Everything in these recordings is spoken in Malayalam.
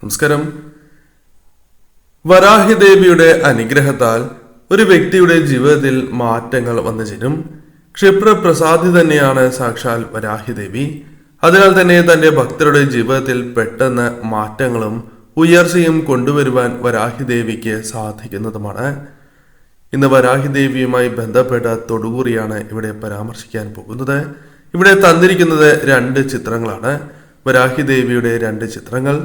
നമസ്കാരം. വരാഹിദേവിയുടെ അനുഗ്രഹത്താൽ ഒരു വ്യക്തിയുടെ ജീവിതത്തിൽ മാറ്റങ്ങൾ വന്നു ചേരും. ക്ഷിപ്രപ്രസാദി തന്നെയാണ് സാക്ഷാൽ വരാഹിദേവി. അതിനാൽ തന്നെ തന്റെ ഭക്തരുടെ ജീവിതത്തിൽ പെട്ടെന്ന് മാറ്റങ്ങളും ഉയർച്ചയും കൊണ്ടുവരുവാൻ വരാഹിദേവിക്ക് സാധിക്കുന്നതുമാണ്. ഇന്ന് വരാഹിദേവിയുമായി ബന്ധപ്പെട്ട തൊടുകുറിയാണ് ഇവിടെ പരാമർശിക്കാൻ പോകുന്നത്. ഇവിടെ തന്നിരിക്കുന്നത് 2 ചിത്രങ്ങളാണ്. വരാഹിദേവിയുടെ 2 ചിത്രങ്ങൾ.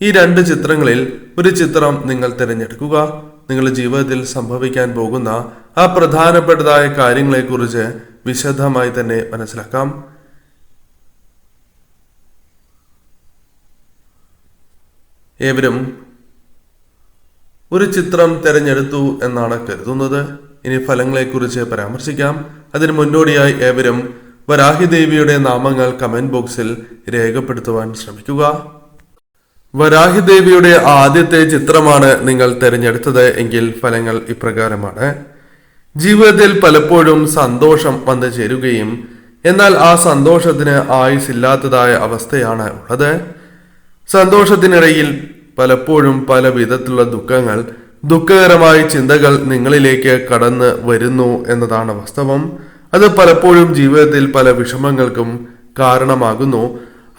ഈ 2 ചിത്രങ്ങളിൽ ഒരു ചിത്രം നിങ്ങൾ തിരഞ്ഞെടുക്കുക. നിങ്ങളുടെ ജീവിതത്തിൽ സംഭവിക്കാൻ പോകുന്ന ആ പ്രധാനപ്പെട്ടതായ കാര്യങ്ങളെക്കുറിച്ച് വിശദമായി തന്നെ മനസ്സിലാക്കാം. ഏവരും ഒരു ചിത്രം തിരഞ്ഞെടുത്തു എന്നാണ് കരുതുന്നത്. ഇനി ഫലങ്ങളെക്കുറിച്ച് പരാമർശിക്കാം. അതിന് മുന്നോടിയായി ഏവരും വരാഹിദേവിയുടെ നാമങ്ങൾ കമന്റ് ബോക്സിൽ രേഖപ്പെടുത്തുവാൻ ശ്രമിക്കുക. വരാഹിദേവിയുടെ ആദ്യത്തെ ചിത്രമാണ് നിങ്ങൾ തിരഞ്ഞെടുത്തത് എങ്കിൽ ഫലങ്ങൾ ഇപ്രകാരമാണ്. ജീവിതത്തിൽ പലപ്പോഴും സന്തോഷം വന്നു ചേരുകയും എന്നാൽ ആ സന്തോഷത്തിന് ആയുസില്ലാത്തതായ അവസ്ഥയാണ് ഉള്ളത്. സന്തോഷത്തിനിടയിൽ പലപ്പോഴും പല വിധത്തിലുള്ള ദുഃഖങ്ങൾ, ദുഃഖകരമായ ചിന്തകൾ നിങ്ങളിലേക്ക് കടന്ന് വരുന്നു എന്നതാണ് വാസ്തവം. അത് പലപ്പോഴും ജീവിതത്തിൽ പല വിഷമങ്ങൾക്കും കാരണമാകുന്നു.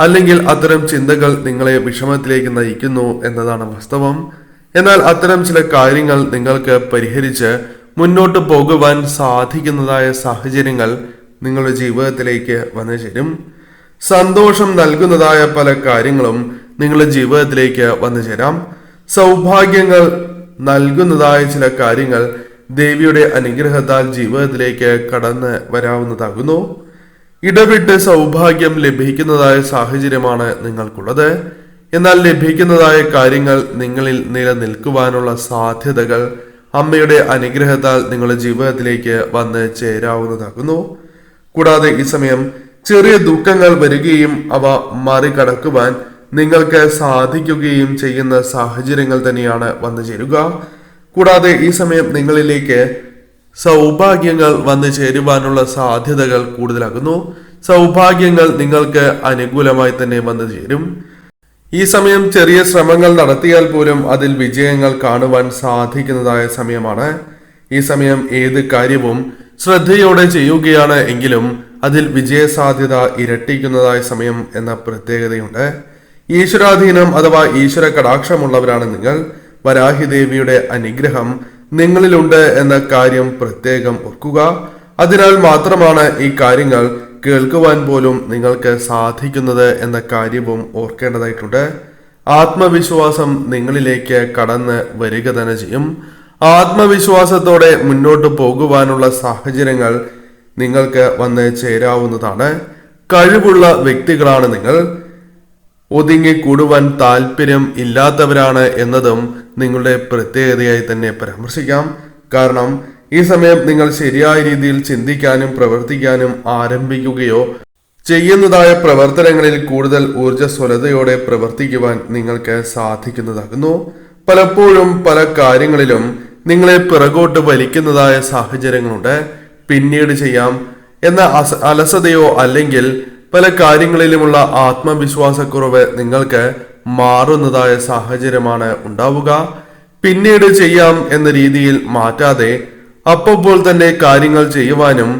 അല്ലെങ്കിൽ അത്തരം ചിന്തകൾ നിങ്ങളെ വിഷമത്തിലേക്ക് നയിക്കുന്നു എന്നതാണ് വാസ്തവം. എന്നാൽ അത്തരം ചില കാര്യങ്ങൾ നിങ്ങൾക്ക് പരിഹരിച്ച് മുന്നോട്ട് പോകുവാൻ സാധിക്കുന്നതായ സാഹചര്യങ്ങൾ നിങ്ങളുടെ ജീവിതത്തിലേക്ക് വന്നു ചേരും. സന്തോഷം നൽകുന്നതായ പല കാര്യങ്ങളും നിങ്ങളുടെ ജീവിതത്തിലേക്ക് വന്നു ചേരാം. സൗഭാഗ്യങ്ങൾ നൽകുന്നതായ ചില കാര്യങ്ങൾ ദേവിയുടെ അനുഗ്രഹത്താൽ ജീവിതത്തിലേക്ക് കടന്ന് വരാവുന്നതാകുന്നു. ഇടവിട്ട് സൗഭാഗ്യം ലഭിക്കുന്നതായ സാഹചര്യമാണ് നിങ്ങൾക്കുള്ളത്. എന്നാൽ ലഭിക്കുന്നതായ കാര്യങ്ങൾ നിങ്ങളിൽ നിലനിൽക്കുവാനുള്ള സാധ്യതകൾ അമ്മയുടെ അനുഗ്രഹത്താൽ നിങ്ങളുടെ ജീവിതത്തിലേക്ക് വന്ന് ചേരാവുന്നതാകുന്നു. കൂടാതെ ഈ സമയം ചെറിയ ദുഃഖങ്ങൾ വരികയും അവ മറികടക്കുവാൻ നിങ്ങൾക്ക് സാധിക്കുകയും ചെയ്യുന്ന സാഹചര്യങ്ങൾ തന്നെയാണ് വന്നു ചേരുക. കൂടാതെ ഈ സമയം നിങ്ങളിലേക്ക് സൗഭാഗ്യങ്ങൾ വന്നു ചേരുവാനുള്ള സാധ്യതകൾ കൂടുതലാകുന്നു. സൗഭാഗ്യങ്ങൾ നിങ്ങൾക്ക് അനുകൂലമായി തന്നെ വന്നു ചേരും. ഈ സമയം ചെറിയ ശ്രമങ്ങൾ നടത്തിയാൽ പോലും അതിൽ വിജയങ്ങൾ കാണുവാൻ സാധിക്കുന്നതായ സമയമാണ്. ഈ സമയം ഏത് കാര്യവും ശ്രദ്ധയോടെ ചെയ്യുകയാണ് എങ്കിലും അതിൽ വിജയസാധ്യത ഇരട്ടിക്കുന്നതായ സമയം എന്ന പ്രത്യേകതയുണ്ട്. ഈശ്വരാധീനം അഥവാ ഈശ്വര കടാക്ഷമുള്ളവരാണ് നിങ്ങൾ. വരാഹിദേവിയുടെ അനുഗ്രഹം നിങ്ങളിലുണ്ട് എന്ന കാര്യം പ്രത്യേകം ഓർക്കുക. അതിനാൽ മാത്രമാണ് ഈ കാര്യങ്ങൾ കേൾക്കുവാൻ പോലും നിങ്ങൾക്ക് സാധിക്കുന്നത് എന്ന കാര്യവും ഓർക്കേണ്ടതായിട്ടുണ്ട്. ആത്മവിശ്വാസം നിങ്ങളിലേക്ക് കടന്ന് വരിക തന്നെ ചെയ്യും. ആത്മവിശ്വാസത്തോടെ മുന്നോട്ട് പോകുവാനുള്ള സാഹചര്യങ്ങൾ നിങ്ങൾക്ക് വന്ന് ചേരാവുന്നതാണ്. കഴിവുള്ള വ്യക്തികളാണ് നിങ്ങൾ. ഒതുങ്ങിക്കൂടുവാൻ താല്പര്യം ഇല്ലാത്തവരാണ് എന്നതും നിങ്ങളുടെ പ്രത്യേകതയായി തന്നെ പരാമർശിക്കാം. കാരണം ഈ സമയം നിങ്ങൾ ശരിയായ രീതിയിൽ ചിന്തിക്കാനും പ്രവർത്തിക്കാനും ആരംഭിക്കുകയോ ചെയ്യുന്നതായ പ്രവർത്തനങ്ങളിൽ കൂടുതൽ ഊർജ്ജസ്വലതയോടെ പ്രവർത്തിക്കുവാൻ നിങ്ങൾക്ക് സാധിക്കുന്നതാകുന്നു. പലപ്പോഴും പല കാര്യങ്ങളിലും നിങ്ങളെ പിറകോട്ട് വലിക്കുന്നതായ സാഹചര്യങ്ങളുണ്ട്. പിന്നീട് ചെയ്യാം എന്ന അലസതയോ അല്ലെങ്കിൽ പല കാര്യങ്ങളിലുമുള്ള ആത്മവിശ്വാസക്കുറവ് നിങ്ങൾക്ക് മാറുന്നതായ സാഹചര്യമാണ് ഉണ്ടാവുക. പിന്നീട് ചെയ്യാം എന്ന രീതിയിൽ മാറ്റാതെ അപ്പോൾ തന്നെ കാര്യങ്ങൾ ചെയ്യുവാനും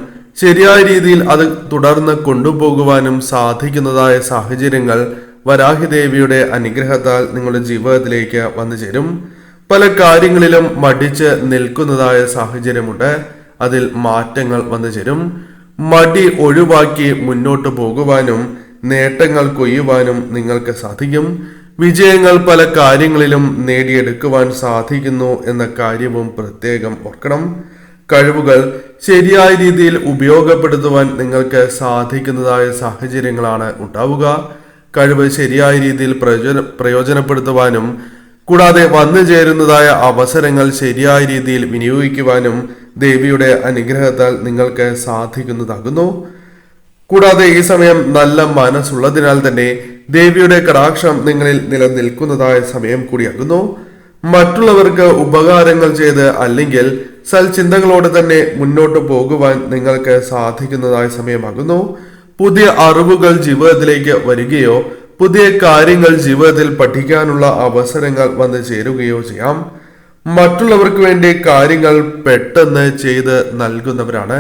ശരിയായ രീതിയിൽ അത് തുടർന്ന് കൊണ്ടുപോകുവാനും സാധിക്കുന്നതായ സാഹചര്യങ്ങൾ വരാഹിദേവിയുടെ അനുഗ്രഹത്താൽ നിങ്ങളുടെ ജീവിതത്തിലേക്ക് വന്നു ചേരും. പല കാര്യങ്ങളിലും മടിച്ച് നിൽക്കുന്നതായ സാഹചര്യമുണ്ട്. അതിൽ മാറ്റങ്ങൾ വന്നു ചേരും. മടി ഒഴിവാക്കി മുന്നോട്ട് പോകുവാനും നേട്ടങ്ങൾ കൊയ്യുവാനും നിങ്ങൾക്ക് സാധിക്കും. വിജയങ്ങൾ പല കാര്യങ്ങളിലും നേടിയെടുക്കുവാൻ സാധിക്കുന്നു എന്ന കാര്യവും പ്രത്യേകം ഓർക്കണം. കഴിവുകൾ ശരിയായ രീതിയിൽ ഉപയോഗപ്പെടുത്തുവാൻ നിങ്ങൾക്ക് സാധിക്കുന്നതായ സാഹചര്യങ്ങളാണ് ഉണ്ടാവുക. കഴിവ് ശരിയായ രീതിയിൽ പ്രയോജനപ്പെടുത്തുവാനും കൂടാതെ വന്നു ചേരുന്നതായ അവസരങ്ങൾ ശരിയായ രീതിയിൽ വിനിയോഗിക്കുവാനും ദേവിയുടെ അനുഗ്രഹത്താൽ നിങ്ങൾക്ക് സാധിക്കുന്നതാകുന്നു. കൂടാതെ ഈ സമയം നല്ല മനസ്സുള്ളതിനാൽ തന്നെ ദേവിയുടെ കടാക്ഷം നിങ്ങളിൽ നിലനിൽക്കുന്നതായ സമയം കൂടിയാകുന്നു. മറ്റുള്ളവർക്ക് ഉപകാരങ്ങൾ ചെയ്ത് അല്ലെങ്കിൽ സൽചിന്തകളോടെ തന്നെ മുന്നോട്ട് പോകുവാൻ നിങ്ങൾക്ക് സാധിക്കുന്നതായ സമയമാകുന്നു. പുതിയ അറിവുകൾ ജീവിതത്തിലേക്ക് വരികയോ പുതിയ കാര്യങ്ങൾ ജീവിതത്തിൽ പഠിക്കാനുള്ള അവസരങ്ങൾ വന്നു ചേരുകയോ ചെയ്യാം. മറ്റുള്ളവർക്ക് വേണ്ടി കാര്യങ്ങൾ പെട്ടെന്ന് ചെയ്ത് നൽകുന്നവരാണ്.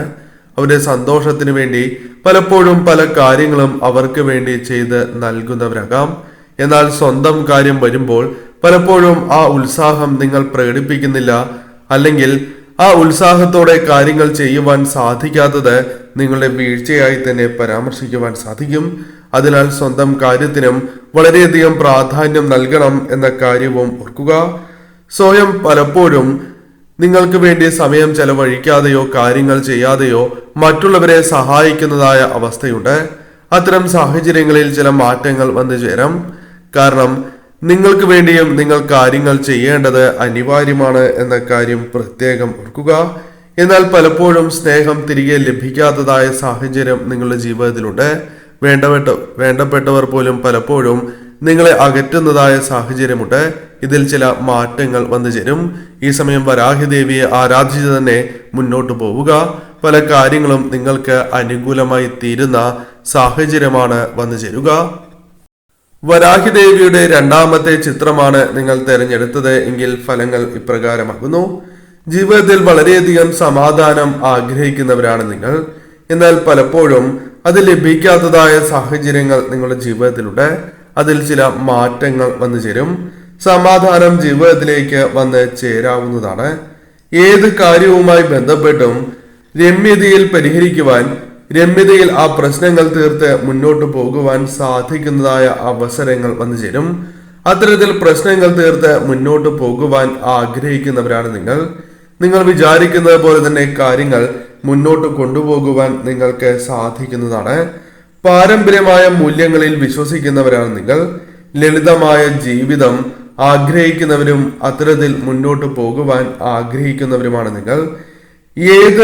അവരുടെ സന്തോഷത്തിന് വേണ്ടി പലപ്പോഴും പല കാര്യങ്ങളും അവർക്ക് വേണ്ടി ചെയ്ത് നൽകുന്നവരാകാം. എന്നാൽ സ്വന്തം കാര്യം വരുമ്പോൾ പലപ്പോഴും ആ ഉത്സാഹം നിങ്ങൾ പ്രകടിപ്പിക്കുന്നില്ല, അല്ലെങ്കിൽ ആ ഉത്സാഹത്തോടെ കാര്യങ്ങൾ ചെയ്യുവാൻ സാധിക്കാത്തത് നിങ്ങളുടെ വീഴ്ചയായി തന്നെ പരാമർശിക്കുവാൻ സാധിക്കും. അതിനാൽ സ്വന്തം കാര്യത്തിനും വളരെയധികം പ്രാധാന്യം നൽകണം എന്ന കാര്യവും ഓർക്കുക. സ്വയം പലപ്പോഴും നിങ്ങൾക്ക് വേണ്ടി സമയം ചെലവഴിക്കാതെയോ കാര്യങ്ങൾ ചെയ്യാതെയോ മറ്റുള്ളവരെ സഹായിക്കുന്നതായ അവസ്ഥയുണ്ട്. അത്തരം സാഹചര്യങ്ങളിൽ ചില മാറ്റങ്ങൾ വന്നു ചേരാം. കാരണം നിങ്ങൾക്ക് വേണ്ടിയും നിങ്ങൾ കാര്യങ്ങൾ ചെയ്യേണ്ടത് അനിവാര്യമാണ് എന്ന കാര്യം പ്രത്യേകം ഓർക്കുക. എന്നാൽ പലപ്പോഴും സ്നേഹം തിരികെ ലഭിക്കാത്തതായ സാഹചര്യം നിങ്ങളുടെ ജീവിതത്തിലുണ്ട്. വേണ്ടപ്പെട്ടവർ പോലും പലപ്പോഴും നിങ്ങളെ അകറ്റുന്നതായ സാഹചര്യമുണ്ട്. ഇതിൽ ചില മാറ്റങ്ങൾ വന്നു ചേരും. ഈ സമയം വരാഹിദേവിയെ ആരാധിച്ച് തന്നെ മുന്നോട്ട് പോവുക. പല കാര്യങ്ങളും നിങ്ങൾക്ക് അനുകൂലമായി തീരുന്ന സാഹചര്യമാണ് വന്നു ചേരുക. വരാഹിദേവിയുടെ രണ്ടാമത്തെ ചിത്രമാണ് നിങ്ങൾ തിരഞ്ഞെടുത്തത് എങ്കിൽ ഫലങ്ങൾ ഇപ്രകാരമാകുന്നു. ജീവിതത്തിൽ വളരെയധികം സമാധാനം ആഗ്രഹിക്കുന്നവരാണ് നിങ്ങൾ. എന്നാൽ പലപ്പോഴും അത് ലഭിക്കാത്തതായ സാഹചര്യങ്ങൾ നിങ്ങളുടെ ജീവിതത്തിലുണ്ട്. അതിൽ ചില മാറ്റങ്ങൾ വന്നു ചേരും. സമാധാനം ജീവിതത്തിലേക്ക് വന്ന് ചേരാവുന്നതാണ്. ഏത് കാര്യവുമായി ബന്ധപ്പെട്ടും രമ്യതയിൽ പരിഹരിക്കുവാൻ, രമ്യതയിൽ ആ പ്രശ്നങ്ങൾ തീർത്ത് മുന്നോട്ട് പോകുവാൻ സാധിക്കുന്നതായ അവസരങ്ങൾ വന്നു ചേരും. അത്തരത്തിൽ പ്രശ്നങ്ങൾ തീർത്ത് മുന്നോട്ട് പോകുവാൻ ആഗ്രഹിക്കുന്നവരാണ് നിങ്ങൾ വിചാരിക്കുന്നത് പോലെ തന്നെ കാര്യങ്ങൾ മുന്നോട്ട് കൊണ്ടുപോകുവാൻ നിങ്ങൾക്ക് സാധിക്കുന്നതാണ്. പാരമ്പര്യമായ മൂല്യങ്ങളിൽ വിശ്വസിക്കുന്നവരാണ് നിങ്ങൾ. ലളിതമായ ജീവിതം ആഗ്രഹിക്കുന്നവരും അത്തരത്തിൽ മുന്നോട്ട് പോകുവാൻ ആഗ്രഹിക്കുന്നവരുമാണ് നിങ്ങൾ. ഏത്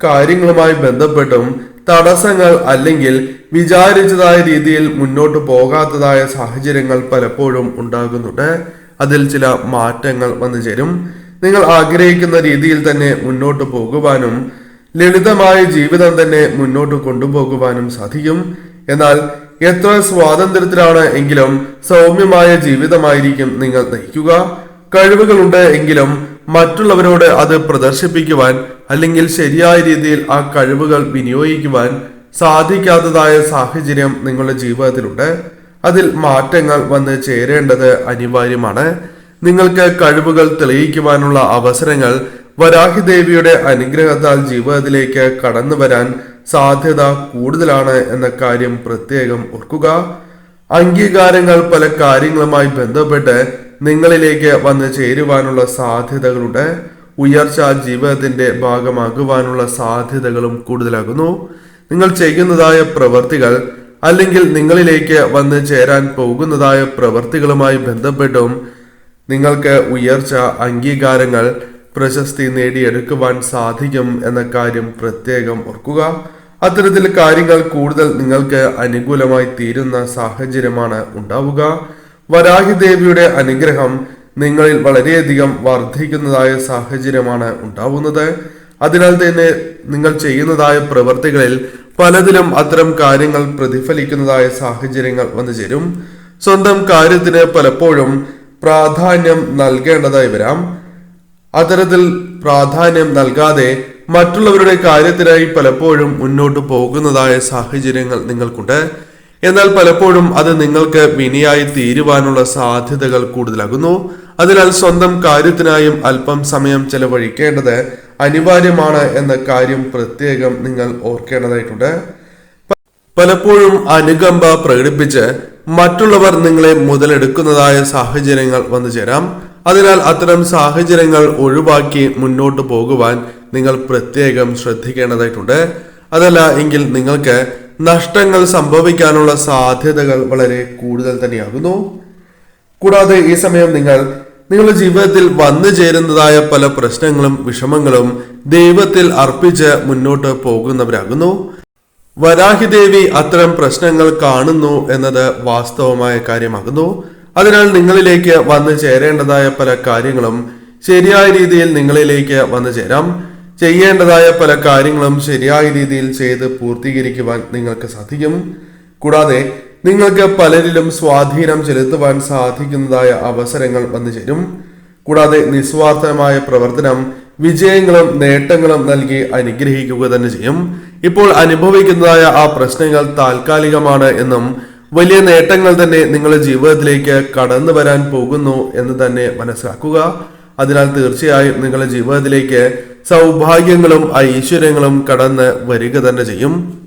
കാര്യങ്ങളുമായി ബന്ധപ്പെട്ടും തടസ്സങ്ങൾ അല്ലെങ്കിൽ വിചാരിച്ചതായ രീതിയിൽ മുന്നോട്ട് പോകാത്തതായ സാഹചര്യങ്ങൾ പലപ്പോഴും ഉണ്ടാകുന്നുണ്ട്. അതിൽ ചില മാറ്റങ്ങൾ വന്നു ചേരും. നിങ്ങൾ ആഗ്രഹിക്കുന്ന രീതിയിൽ തന്നെ മുന്നോട്ട് പോകുവാനും ലളിതമായ ജീവിതം തന്നെ മുന്നോട്ട് കൊണ്ടുപോകുവാനും സാധിക്കും. എന്നാൽ എത്ര സ്വാതന്ത്ര്യത്തിലാണ് എങ്കിലും സൗമ്യമായ ജീവിതമായിരിക്കും നിങ്ങൾ നയിക്കുക. കഴിവുകളുണ്ട് എങ്കിലും മറ്റുള്ളവരോട് അത് പ്രദർശിപ്പിക്കുവാൻ അല്ലെങ്കിൽ ശരിയായ രീതിയിൽ ആ കഴിവുകൾ വിനിയോഗിക്കുവാൻ സാധിക്കാത്തതായ സാഹചര്യം നിങ്ങളുടെ ജീവിതത്തിലുണ്ട്. അതിൽ മാറ്റങ്ങൾ വന്ന് ചേരേണ്ടത് അനിവാര്യമാണ്. നിങ്ങൾക്ക് കഴിവുകൾ തെളിയിക്കുവാനുള്ള അവസരങ്ങൾ വരാഹിദേവിയുടെ അനുഗ്രഹത്താൽ ജീവിതത്തിലേക്ക് കടന്നു വരാൻ സാധ്യത കൂടുതലാണ് എന്ന കാര്യം പ്രത്യേകം ഓർക്കുക. അംഗീകാരങ്ങൾ പല കാര്യങ്ങളുമായി ബന്ധപ്പെട്ട് നിങ്ങളിലേക്ക് വന്ന് ചേരുവാനുള്ള സാധ്യതകളുണ്ട്. ഉയർച്ച ജീവിതത്തിന്റെ ഭാഗമാകുവാനുള്ള സാധ്യതകളും കൂടുതലാകുന്നു. നിങ്ങൾ ചെയ്യുന്നതായ പ്രവൃത്തികൾ അല്ലെങ്കിൽ നിങ്ങളിലേക്ക് വന്ന് ചേരാൻ പോകുന്നതായ പ്രവൃത്തികളുമായി ബന്ധപ്പെട്ടും നിങ്ങൾക്ക് ഉയർച്ച, അംഗീകാരങ്ങൾ, പ്രശസ്തി നേടിയെടുക്കുവാൻ സാധിക്കും എന്ന കാര്യം പ്രത്യേകം ഓർക്കുക. അത്തരത്തിൽ കാര്യങ്ങൾ കൂടുതൽ നിങ്ങൾക്ക് അനുകൂലമായി തീരുന്ന സാഹചര്യമാണ് ഉണ്ടാവുക. വരാഹിദേവിയുടെ അനുഗ്രഹം നിങ്ങളിൽ വളരെയധികം വർദ്ധിക്കുന്നതായ സാഹചര്യമാണ് ഉണ്ടാവുന്നത്. അതിനാൽ തന്നെ നിങ്ങൾ ചെയ്യുന്നതായ പ്രവൃത്തികളിൽ പലതിലും അത്തരം കാര്യങ്ങൾ പ്രതിഫലിക്കുന്നതായ സാഹചര്യങ്ങൾ വന്നു ചേരും. സ്വന്തം കാര്യത്തിന് പലപ്പോഴും പ്രാധാന്യം നൽകേണ്ടതായി വരാം. അത്തരത്തിൽ പ്രാധാന്യം നൽകാതെ മറ്റുള്ളവരുടെ കാര്യത്തിനായി പലപ്പോഴും മുന്നോട്ട് പോകുന്നതായ സാഹചര്യങ്ങൾ നിങ്ങൾക്കുണ്ട്. എന്നാൽ പലപ്പോഴും അത് നിങ്ങൾക്ക് വിനയായി തീരുവാനുള്ള സാധ്യതകൾ കൂടുതലാകുന്നു. അതിനാൽ സ്വന്തം കാര്യത്തിനായും അല്പം സമയം ചെലവഴിക്കേണ്ടത് അനിവാര്യമാണ് എന്ന കാര്യം പ്രത്യേകം നിങ്ങൾ ഓർക്കേണ്ടതായിട്ടുണ്ട്. പലപ്പോഴും അനുകമ്പ പ്രകടിപ്പിച്ച് മറ്റുള്ളവർ നിങ്ങളെ മുതലെടുക്കുന്നതായ സാഹചര്യങ്ങൾ വന്നു ചേരാം. അതിനാൽ അത്തരം സാഹചര്യങ്ങൾ ഒഴിവാക്കി മുന്നോട്ട് പോകുവാൻ നിങ്ങൾ പ്രത്യേകം ശ്രദ്ധിക്കേണ്ടതായിട്ടുണ്ട്. അതല്ല എങ്കിൽ നിങ്ങൾക്ക് നഷ്ടങ്ങൾ സംഭവിക്കാനുള്ള സാധ്യതകൾ വളരെ കൂടുതൽ തന്നെയാകുന്നു. കൂടാതെ ഈ സമയം നിങ്ങളുടെ ജീവിതത്തിൽ വന്നു ചേരുന്നതായ പല പ്രശ്നങ്ങളും വിഷമങ്ങളും ദൈവത്തിൽ അർപ്പിച്ച് മുന്നോട്ട് പോകുന്നവരാകുന്നു. വരാഹിദേവി അത്തരം പ്രശ്നങ്ങൾ കാണുന്നു എന്നത് വാസ്തവമായ കാര്യമാകുന്നു. അതിനാൽ നിങ്ങളിലേക്ക് വന്നു ചേരേണ്ടതായ പല കാര്യങ്ങളും ശരിയായ രീതിയിൽ നിങ്ങളിലേക്ക് വന്നു ചേരാം. ചെയ്യേണ്ടതായ പല കാര്യങ്ങളും ശരിയായ രീതിയിൽ ചെയ്ത് പൂർത്തീകരിക്കുവാൻ നിങ്ങൾക്ക് സാധിക്കും. കൂടാതെ നിങ്ങൾക്ക് പലരിലും സ്വാധീനം ചെലുത്തുവാൻ സാധിക്കുന്നതായ അവസരങ്ങൾ വന്നു ചേരും. കൂടാതെ നിസ്വാർത്ഥമായ പ്രവർത്തനം വിജയങ്ങളും നേട്ടങ്ങളും നൽകി അനുഗ്രഹിക്കുക തന്നെ ചെയ്യും. ഇപ്പോൾ അനുഭവിക്കുന്നതായ ആ പ്രശ്നങ്ങൾ താൽക്കാലികമാണ് എന്നും വലിയ നേട്ടങ്ങൾ തന്നെ നിങ്ങളുടെ ജീവിതത്തിലേക്ക് കടന്നു വരാൻ പോകുന്നു എന്ന് തന്നെ മനസ്സിലാക്കുക. അതിനാൽ തീർച്ചയായും നിങ്ങളുടെ ജീവിതത്തിലേക്ക് സൗഭാഗ്യങ്ങളും ഐശ്വര്യങ്ങളും കടന്ന് വരിക തന്നെ ചെയ്യും.